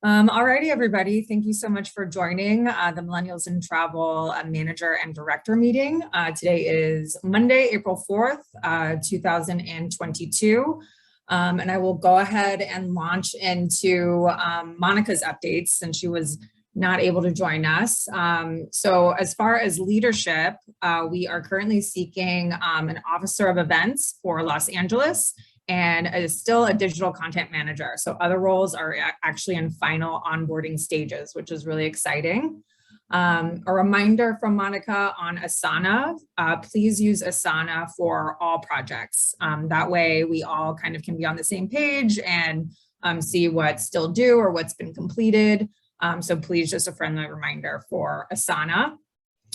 Alrighty, everybody. Thank you so much for joining the Millennials in Travel Manager and Director meeting. Today is Monday, April 4th, 2022. And I will go ahead and launch into Monica's updates since she was not able to join us. So as far as leadership, we are currently seeking an officer of events for Los Angeles and is still a digital content manager. So other roles are actually in final onboarding stages, which is really exciting. A reminder from Monica on Asana, please use Asana for all projects. That way we all kind of can be on the same page and see what's still due or what's been completed. So please, just a friendly reminder for Asana.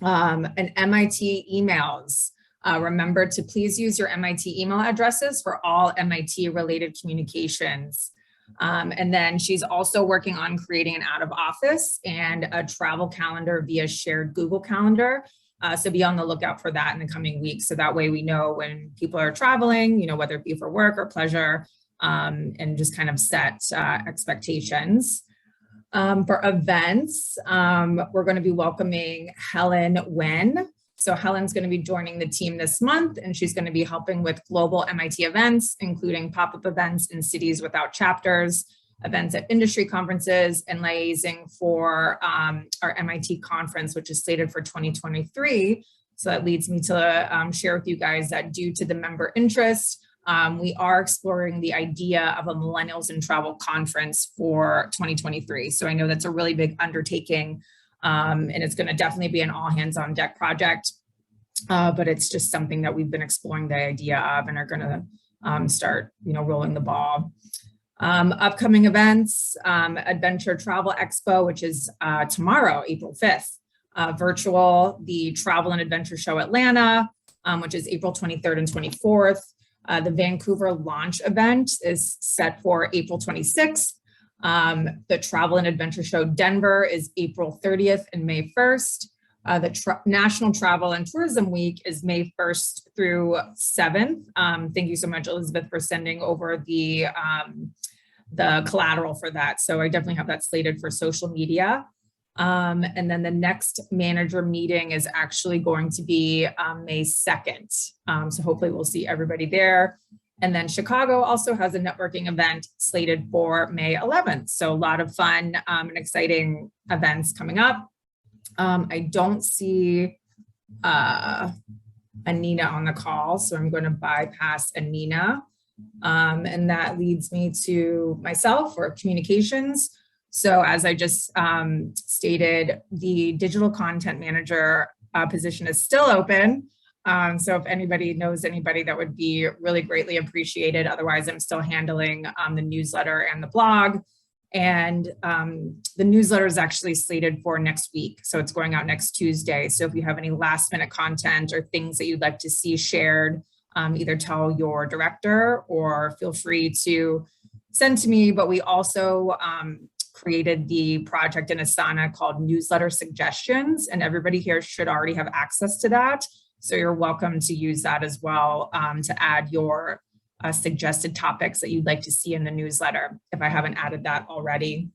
And MIT emails. Remember to please use your MIT email addresses for all MIT related communications. And then she's also working on creating an out of office and a travel calendar via shared Google Calendar. So be on the lookout for that in the coming weeks. So that way we know when people are traveling, whether it be for work or pleasure, and just kind of set expectations. For events, we're going to be welcoming Helen Nguyen. So Helen's going to be joining the team this month, and she's going to be helping with global MIT events, including pop-up events in cities without chapters, events at industry conferences, and liaising for our MIT conference, which is slated for 2023. So that leads me to share with you guys that due to the member interest, we are exploring the idea of a Millennials in Travel conference for 2023. So I know that's a really big undertaking. And it's going to definitely be an all hands on deck project, but it's just something that we've been exploring the idea of and are going to start, rolling the ball. Upcoming events, Adventure Travel Expo, which is tomorrow, April 5th, virtual, the Travel and Adventure Show Atlanta, which is April 23rd and 24th. The Vancouver launch event is set for April 26th. The Travel and Adventure Show Denver is April 30th and May 1st. The National Travel and Tourism Week is May 1st through 7th. Thank you so much, Elizabeth, for sending over the collateral for that. So I definitely have that slated for social media. And then the next manager meeting is actually going to be May 2nd. So hopefully we'll see everybody there. And then Chicago also has a networking event slated for May 11th. So a lot of fun and exciting events coming up. I don't see Anina on the call, so I'm going to bypass Anina. And that leads me to myself for communications. So as I just stated, the digital content manager position is still open. So if anybody knows anybody, that would be really greatly appreciated. Otherwise, I'm still handling the newsletter and the blog. And the newsletter is actually slated for next week. So it's going out next Tuesday. So if you have any last minute content or things that you'd like to see shared, either tell your director or feel free to send to me. But we also created the project in Asana called Newsletter Suggestions, and everybody here should already have access to that. So you're welcome to use that as well to add your suggested topics that you'd like to see in the newsletter, if I haven't added that already.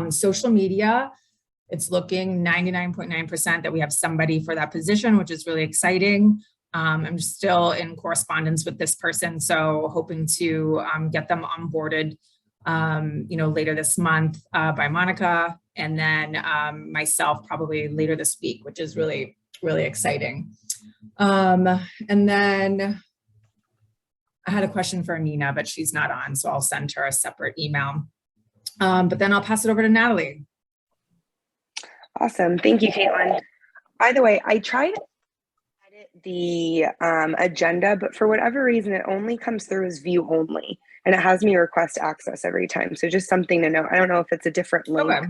Social media, it's looking 99.9% that we have somebody for that position, which is really exciting. I'm still in correspondence with this person, so hoping to get them onboarded later this month by Monica, and then myself probably later this week, which is really exciting. And then I had a question for Nina, but she's not on, so I'll send her a separate email. But then I'll pass it over to Natalie. Awesome. Thank you, Caitlin. By the way, I tried to edit the agenda, but for whatever reason, it only comes through as view only, and it has me request access every time. So just something to know. I don't know if it's a different link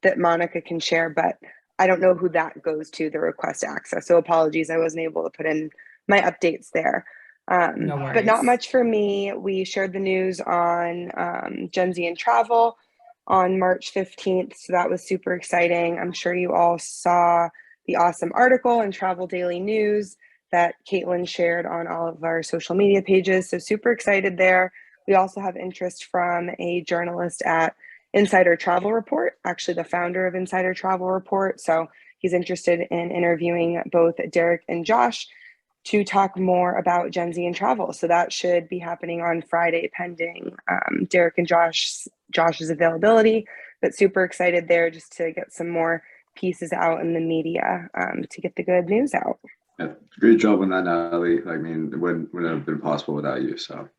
that Monica can share, but I don't know who that goes to, the request access. So apologies, I wasn't able to put in my updates there. No worries. But not much for me. We shared the news on Gen Z and travel on March 15th. So that was super exciting. I'm sure you all saw the awesome article in Travel Daily News that Caitlin shared on all of our social media pages. So super excited there. We also have interest from a journalist at Insider Travel Report, actually the founder of Insider Travel Report. So he's interested in interviewing both Derek and Josh to talk more about Gen Z and travel. So that should be happening on Friday, pending Derek and Josh's availability. But super excited there just to get some more pieces out in the media to get the good news out. Yeah, great job on that, Natalie. I mean, it wouldn't have been possible without you. So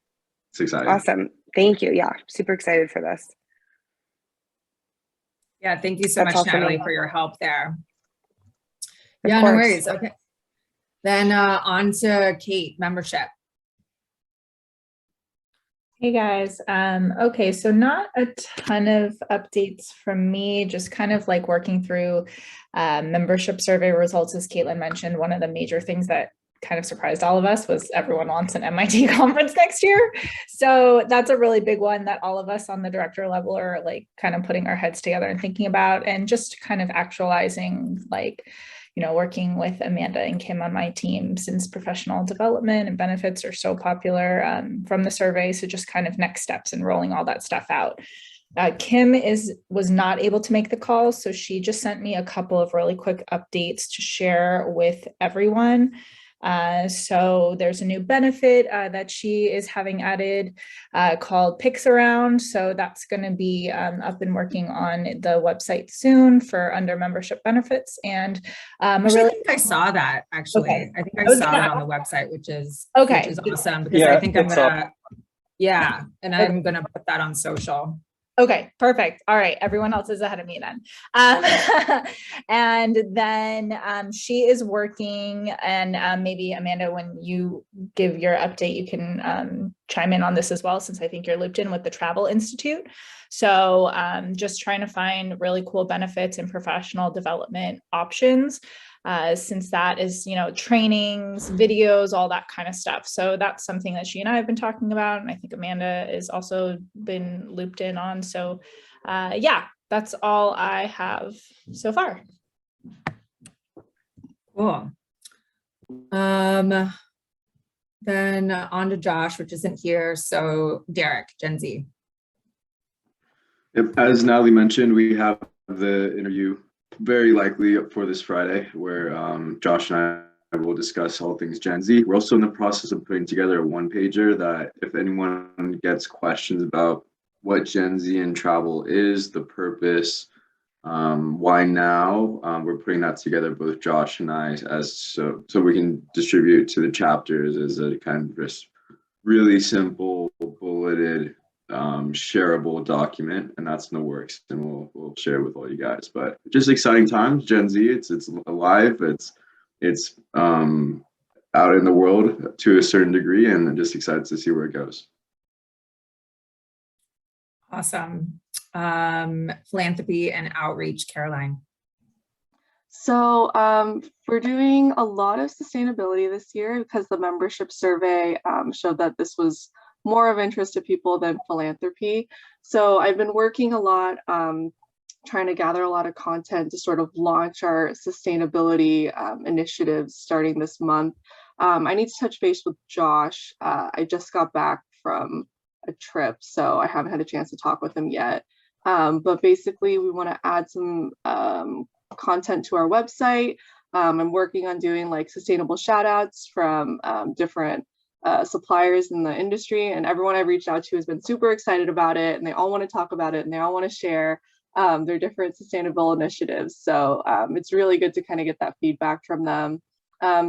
it's exciting. Awesome. Thank you. Yeah, super excited for this. Yeah, thank you so much, Natalie, for your help there. Yeah, no worries. Okay. Then on to Kate, membership. Hey guys. Okay, so not a ton of updates from me, just kind of like working through membership survey results. As Caitlin mentioned, one of the major things that kind of surprised all of us was everyone wants an MIT conference next year. So that's a really big one that all of us on the director level are like kind of putting our heads together and thinking about, and just kind of actualizing, like, you know, working with Amanda and Kim on my team, since professional development and benefits are so popular from the survey. So just kind of next steps and rolling all that stuff out. Kim was not able to make the call, so she just sent me a couple of really quick updates to share with everyone. So there's a new benefit that she is having added called Picks Around. So that's going to be up and working on the website soon for under membership benefits. And I think I saw that actually. Okay. I think I saw it on the website, which is awesome, because I think I'm gonna, I'm gonna put that on social. Okay, perfect. All right, everyone else is ahead of me then. And then she is working, and maybe Amanda, when you give your update, you can chime in on this as well, since I think you're looped in with the Travel Institute. So just trying to find really cool benefits and professional development options, since that is, you know, trainings, videos, all that kind of stuff. So that's something that she and I have been talking about, and I think Amanda has also been looped in on. So yeah, that's all I have so far. Cool. Then on to Josh, which isn't here. So Derek, Gen Z. Yep. As Natalie mentioned, we have the interview very likely for this Friday, where Josh and I will discuss all things Gen Z. We're also in the process of putting together a one-pager that if anyone gets questions about what Gen Z and travel is, the purpose, why now, we're putting that together, both Josh and I, as so we can distribute to the chapters as a kind of just really simple, bulleted, shareable document, and that's in the works, and we'll share with all you guys. But just exciting times. Gen Z, it's alive, it's out in the world to a certain degree, and I'm just excited to see where it goes. Awesome. Philanthropy and outreach, Caroline. So we're doing a lot of sustainability this year, because the membership survey showed that this was more of interest to people than philanthropy. So I've been working a lot, trying to gather a lot of content to sort of launch our sustainability initiatives starting this month. I need to touch base with Josh. I just got back from a trip, so I haven't had a chance to talk with him yet. But basically, we want to add some content to our website. I'm working on doing like sustainable shout outs from different suppliers in the industry, and everyone I've reached out to has been super excited about it, and they all want to talk about it, and they all want to share their different sustainable initiatives. So it's really good to kind of get that feedback from them.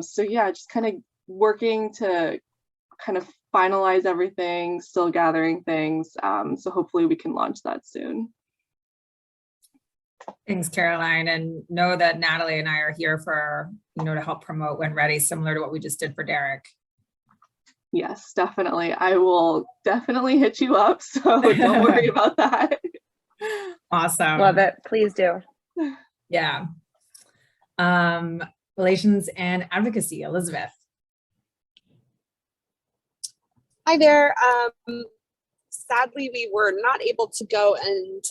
So yeah, just kind of working to kind of finalize everything, still gathering things. So hopefully we can launch that soon. Thanks, Caroline, and know that Natalie and I are here for, you know, to help promote when ready, similar to what we just did for Derek. Yes, definitely. I will definitely hit you up, so don't worry about that. Awesome. Love it. Please do. Yeah. Relations and advocacy, Elizabeth. Hi there. Sadly, we were not able to go and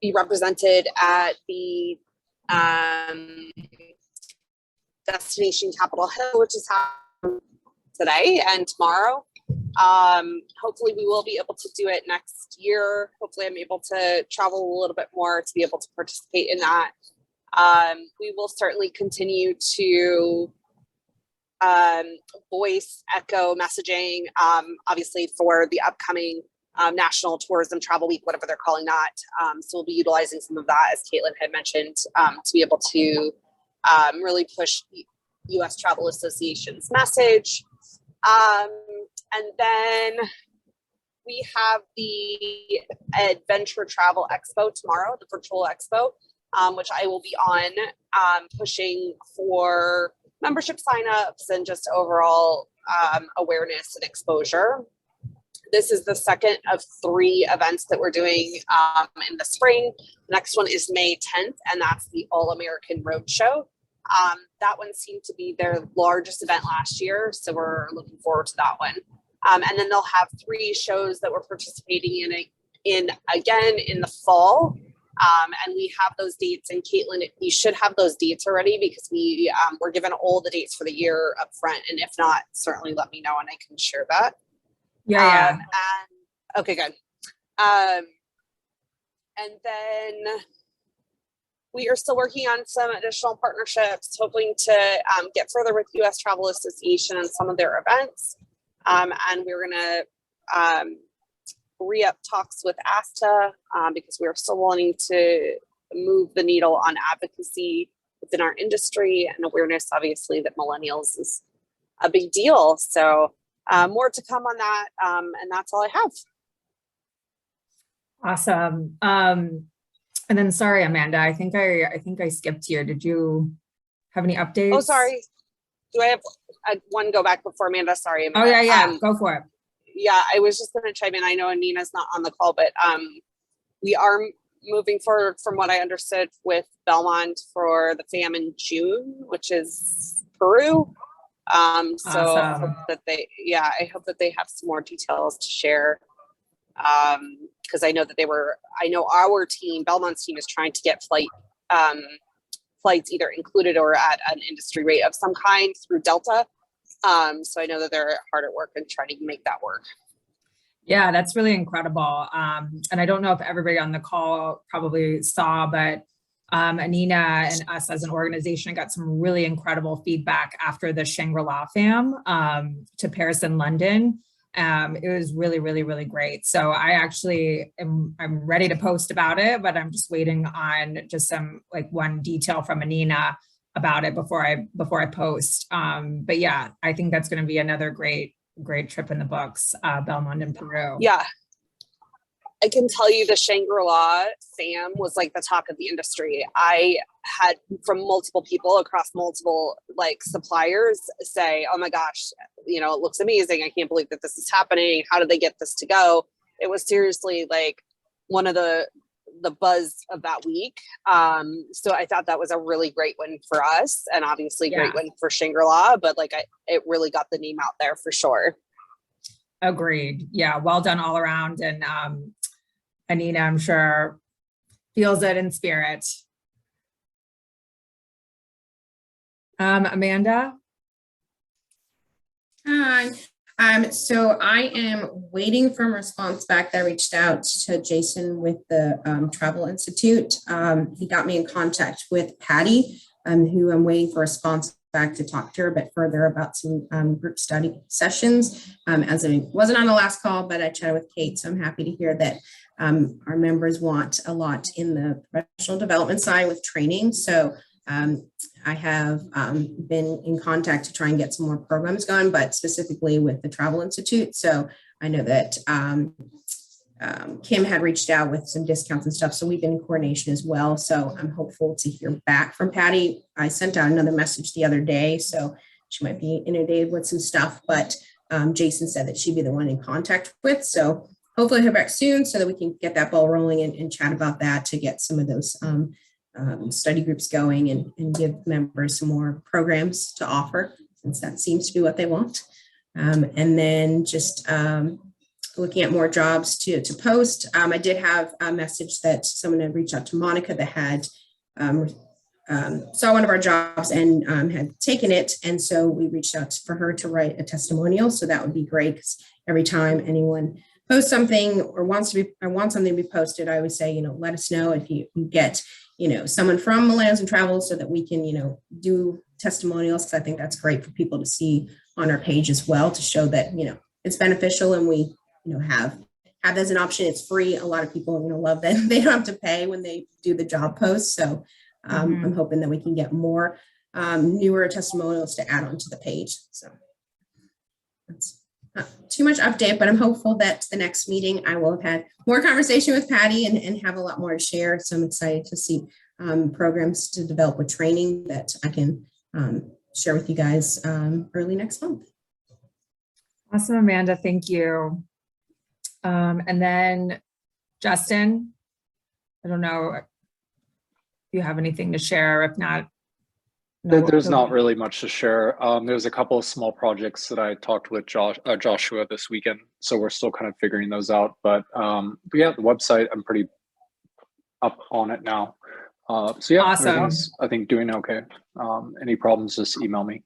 be represented at the Destination Capitol Hill, which is happening today and tomorrow. Hopefully we will be able to do it next year. Hopefully I'm able to travel a little bit more to be able to participate in that. We will certainly continue to voice echo messaging, obviously for the upcoming National Tourism Travel Week, whatever they're calling that. So we'll be utilizing some of that, as Caitlin had mentioned, to be able to really push U.S. Travel Association's message. And then we have the Adventure Travel Expo tomorrow, the virtual expo, which I will be on, pushing for membership signups and just overall awareness and exposure. This is the second of 3 events that we're doing in the spring. The next one is May 10th, and that's the All-American Roadshow. That one seemed to be their largest event last year, so we're looking forward to that one. And then they'll have 3 shows that we're participating in again in the fall. And we have those dates, and Caitlin, you should have those dates already, because we're given all the dates for the year up front. And if not, certainly let me know and I can share that. Yeah. And, okay, good. And then we are still working on some additional partnerships, hoping to get further with U.S. Travel Association and some of their events. And we're going to re-up talks with ASTA because we are still wanting to move the needle on advocacy within our industry and awareness, obviously, that millennials is a big deal. So more to come on that. And that's all I have. Awesome. And then, sorry, Amanda, I think I skipped you. Did you have any updates? Oh, sorry. Do I have one go back before Amanda? Sorry, Amanda. Oh, yeah. Go for it. Yeah, I was just going to chime in. I know Anina's not on the call, but we are moving forward, from what I understood, with Belmont for the FAM in June, which is Peru. So I hope that I hope that they have some more details to share. Because I know that I know our team, Belmont's team, is trying to get flights either included or at an industry rate of some kind through Delta. So I know that they're hard at work and trying to make that work. Yeah, that's really incredible. And I don't know if everybody on the call probably saw, but Anina and us as an organization got some really incredible feedback after the Shangri-La FAM to Paris and London. It was really, really, really great. So I actually I'm ready to post about it, but I'm just waiting on just some one detail from Anina about it before I post. But yeah, I think that's going to be another great trip in the books, Belmont and Peru. Yeah. I can tell you the Shangri-La FAM was like the talk of the industry. I had from multiple people across multiple suppliers say, oh my gosh, it looks amazing. I can't believe that this is happening. How did they get this to go? It was seriously one of the buzz of that week. So I thought that was a really great win for us, and obviously great win for Shangri-La, but it really got the name out there for sure. Agreed. Yeah. Well done all around. And Anina, I'm sure, feels it in spirit. Amanda? Hi. So I am waiting for a response back. I reached out to Jason with the Travel Institute. He got me in contact with Patty, who I'm waiting for a response back to talk to her a bit further about some group study sessions. As I wasn't on the last call, but I chatted with Kate, so I'm happy to hear that our members want a lot in the professional development side with training. So I have been in contact to try and get some more programs going, but specifically with the Travel Institute. So I know that Kim had reached out with some discounts and stuff. So we've been in coordination as well. So I'm hopeful to hear back from Patty. I sent out another message the other day, so she might be inundated with some stuff, but Jason said that she'd be the one in contact with. So hopefully I'll hear back soon so that we can get that ball rolling and chat about that to get some of those study groups going and give members some more programs to offer, since that seems to be what they want. And then just looking at more jobs to post. I did have a message that someone had reached out to Monica that had saw one of our jobs and had taken it. And so we reached out for her to write a testimonial. So that would be great, because every time anyone posts something or wants something to be posted, I always say, let us know if you get, someone from Millennials and Travel, so that we can, do testimonials. Because I think that's great for people to see on our page as well, to show that, it's beneficial, and we, have as an option. It's free. A lot of people, love that they don't have to pay when they do the job post. So I'm hoping that we can get more newer testimonials to add onto the page. So that's not too much update, but I'm hopeful that the next meeting I will have had more conversation with Patty and have a lot more to share. So I'm excited to see programs to develop with training that I can share with you guys early next month. Awesome, Amanda. Thank you. And then Justin, I don't know if you have anything to share. If not, no, there's not really much to share. There's a couple of small projects that I talked with Joshua this weekend, so we're still kind of figuring those out. But yeah, the website, I'm pretty up on it now. So yeah, awesome. I think doing okay. Any problems, just email me.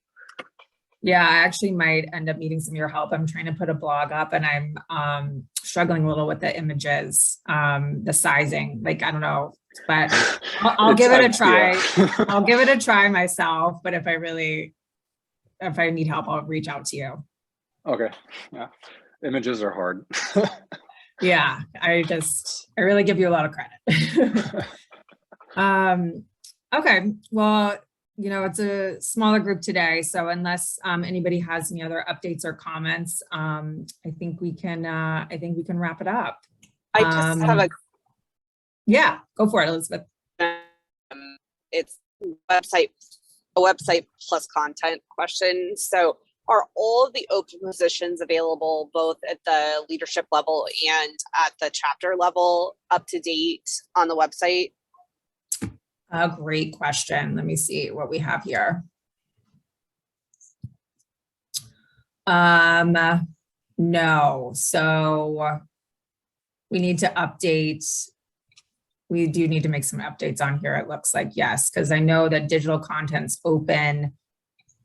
Yeah, I actually might end up needing some of your help. I'm trying to put a blog up, and I'm struggling a little with the images, the sizing. Like, I don't know, but I'll give it a try. Yeah. I'll give it a try myself. But if I need help, I'll reach out to you. Okay. Yeah. Images are hard. Yeah. I really give you a lot of credit. Okay. Well, it's a smaller group today. So unless anybody has any other updates or comments, I think we can wrap it up. I just have yeah, go for it, Elizabeth. It's a website plus content question. So are all of the open positions available both at the leadership level and at the chapter level up to date on the website? A great question. Let me see what we have here. No, so we need to update. We do need to make some updates on here. It looks like, yes, because I know that digital content's open,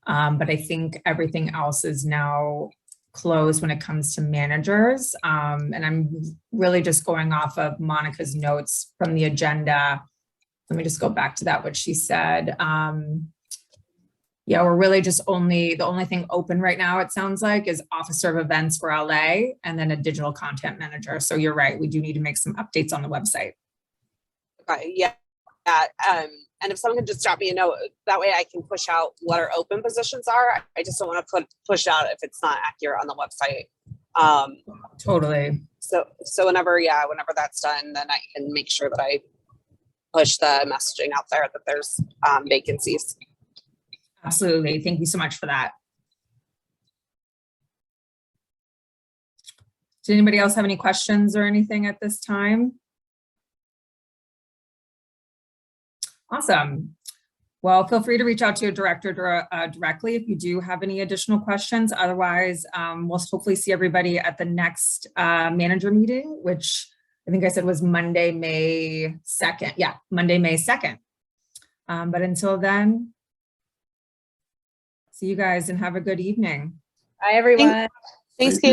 but I think everything else is now closed when it comes to managers. And I'm really just going off of Monica's notes from the agenda. Let me just go back to that, what she said. Yeah, we're really just the only thing open right now, it sounds like, is Officer of Events for LA and then a digital content manager. So you're right, we do need to make some updates on the website. Okay, yeah. And if someone can just drop me a note, that way I can push out what our open positions are. I just don't want to push out if it's not accurate on the website. Totally. So whenever that's done, then I can make sure that I push the messaging out there that there's vacancies. Absolutely. Thank you so much for that. Does anybody else have any questions or anything at this time? Awesome. Well, feel free to reach out to your director directly if you do have any additional questions. Otherwise, we'll hopefully see everybody at the next manager meeting, which I think I said was Monday, May 2nd. Yeah, Monday, May 2nd. But until then, see you guys and have a good evening. Bye, everyone. Thanks, Kate.